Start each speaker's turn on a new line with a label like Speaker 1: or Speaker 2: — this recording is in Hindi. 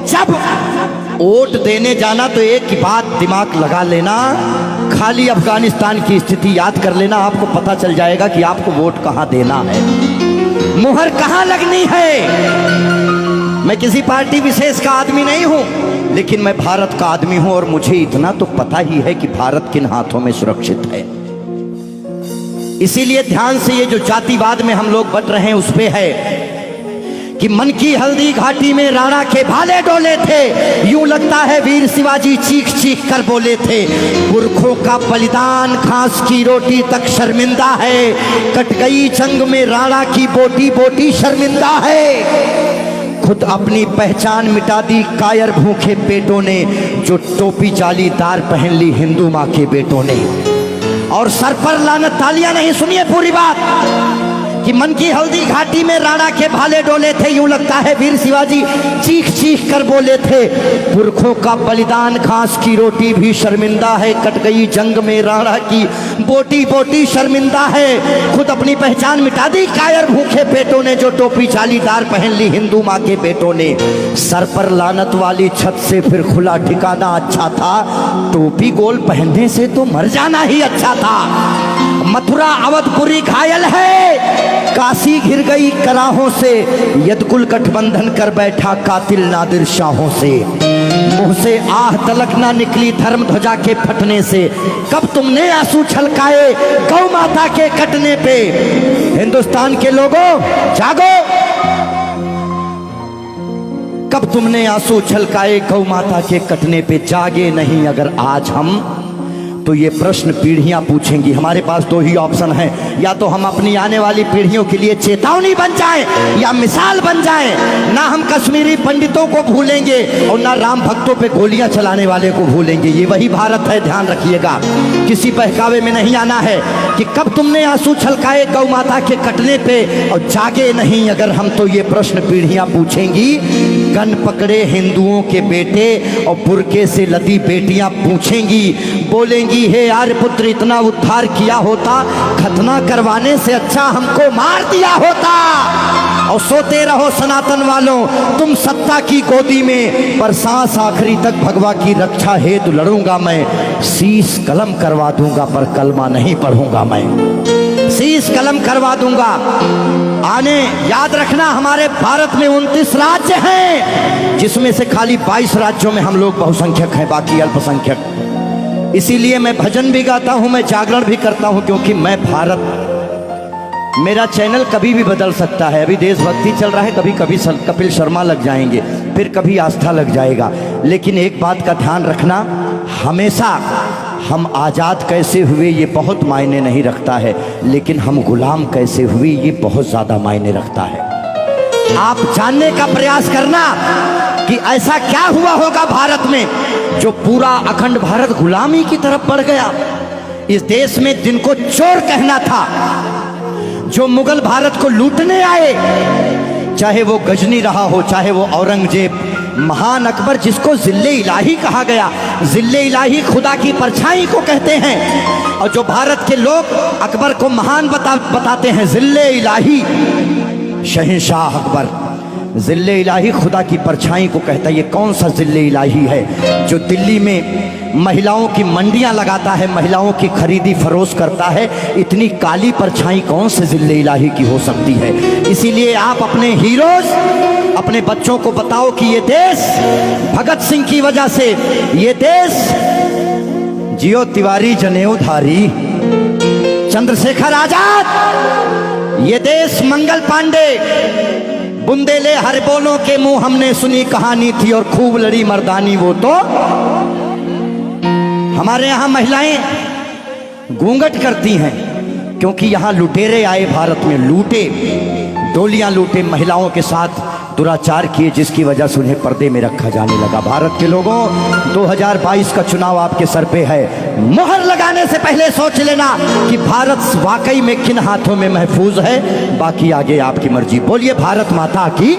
Speaker 1: जब वोट देने जाना तो एक ही बात दिमाग लगा लेना, खाली अफगानिस्तान की स्थिति याद कर लेना, आपको पता चल जाएगा कि आपको वोट कहां देना है, मुहर कहां लगनी है। मैं किसी पार्टी विशेष का आदमी नहीं हूं, लेकिन मैं भारत का आदमी हूं और मुझे इतना तो पता ही है कि भारत किन हाथों में सुरक्षित है। इसीलिए ध्यान से ये जो जातिवाद में हम लोग बट रहे हैं उस पे है कि मन की हल्दी घाटी में राणा के भाले डोले थे, यूं लगता है वीर शिवाजी चीख चीख कर बोले थे। पुरखों का बलिदान घास की रोटी तक शर्मिंदा है, कट गई जंग में राणा की बोटी बोटी शर्मिंदा है। खुद अपनी पहचान मिटा दी कायर भूखे पेटों ने, जो टोपी जालीदार पहन ली हिंदू माँ के बेटों ने। और सर पर लानत तालियां नहीं, सुनिए पूरी बात, कि मन की हल्दी घाटी में राणा के भाले डोले थे, यूं लगता है वीर शिवाजी चीख चीख कर बोले थे। पुरखों का बलिदान घास की रोटी भी शर्मिंदा है, कट गई जंग में राणा की बोटी बोटी शर्मिंदा है। खुद अपनी पहचान मिटा दी कायर भूखे पेटों ने, जो टोपी जालीदार पहन ली हिंदू माँ के बेटों ने। सर पर लानत वाली छत से फिर खुला ठिकाना अच्छा था, टोपी गोल पहनने से तो मर जाना ही अच्छा था। मथुरा अवधपुरी घायल है, काशी घिर गई कराहों से, यदकुल गठबंधन कर बैठा कातिल नादिर शाहों से। मुंह से आह तलक ना निकली धर्म ध्वजा के फटने से, कब तुमने आंसू छलकाए गौ माता के कटने पे। हिंदुस्तान के लोगों जागो, कब तुमने आंसू छलकाए गौ माता के कटने पे। जागे नहीं अगर आज हम, तो ये प्रश्न पीढ़ियां पूछेंगी। हमारे पास दो ही ऑप्शन है, या तो हम अपनी आने वाली पीढ़ियों के लिए चेतावनी बन जाएं या मिसाल बन जाएं। ना हम कश्मीरी पंडितों को भूलेंगे और ना राम भक्तों पे गोलियां चलाने वाले को भूलेंगे। ये वही भारत है, ध्यान रखिएगा, किसी बहकावे में नहीं आना है कि कब तुमने आंसू छलकाए गौ माता के कटने पे। और जागे नहीं अगर हम, तो ये प्रश्न पीढ़ियां पूछेंगी। गन पकड़े हिंदुओं के बेटे और बुरके से लदी बेटियां पूछेंगी, बोलेंगी हे आर्य पुत्र इतना उद्धार किया होता, खतना करवाने से अच्छा हमको मार दिया होता। और सोते रहो सनातन वालों तुम सत्ता की गोदी में, पर सांस आखिरी तक भगवा की रक्षा हेतु लड़ूंगा मैं। शीश कलम करवा दूंगा पर कलमा नहीं पढ़ूंगा मैं, शीश कलम करवा दूंगा। आने याद रखना, हमारे भारत में 29 राज्य हैं, जिसमें से खाली 22 राज्यों में हम लोग बहुसंख्यक हैं, बाकी अल्पसंख्यक। इसीलिए मैं भजन भी गाता हूं, मैं जागरण भी करता हूं, क्योंकि मैं भारत, मेरा चैनल कभी भी बदल सकता है। अभी देशभक्ति चल रहा है, कभी कभी कपिल शर्मा लग जाएंगे, फिर कभी आस्था लग जाएगा। लेकिन एक बात का ध्यान रखना, हमेशा हम आज़ाद कैसे हुए ये बहुत मायने नहीं रखता है, लेकिन हम गुलाम कैसे हुए ये बहुत ज़्यादा मायने रखता है। आप जानने का प्रयास करना कि ऐसा क्या हुआ होगा भारत में जो पूरा अखंड भारत गुलामी की तरफ बढ़ गया। इस देश में जिनको चोर कहना था, जो मुगल भारत को लूटने आए, चाहे वो गजनी रहा हो, चाहे वो औरंगजेब, महान अकबर जिसको जिल्ले इलाही कहा गया, जिल्ले इलाही खुदा की परछाई को कहते हैं। और जो भारत के लोग अकबर को महान बताते हैं, जिल्ले इलाही, शहंशाह अकबर, जिल्ले इलाही खुदा की परछाई को कहता है। ये कौन सा जिल्ले इलाही है जो दिल्ली में महिलाओं की मंडियां लगाता है, महिलाओं की खरीदी फरोश करता है? इतनी काली परछाई कौन से जिल्ले इलाही की हो सकती है? इसीलिए आप अपने हीरोज, अपने बच्चों को बताओ कि ये देश भगत सिंह की वजह से, ये देश जियो तिवारी जनेऊधारी, चंद्रशेखर आजाद, ये देश मंगल पांडे, बुंदेले हर बोलों के मुंह हमने सुनी कहानी थी और खूब लड़ी मर्दानी वो तो। हमारे यहाँ महिलाएं घूंघट करती हैं क्योंकि यहाँ लुटेरे आए भारत में, लूटे, डोलियां लूटे, महिलाओं के साथ दुराचार किए, जिसकी वजह से उन्हें पर्दे में रखा जाने लगा। भारत के लोगों, 2022 का चुनाव आपके सर पे है। मोहर लगाने से पहले सोच लेना कि भारत वाकई में किन हाथों में महफूज है। बाकी आगे आपकी मर्जी। बोलिए भारत माता की।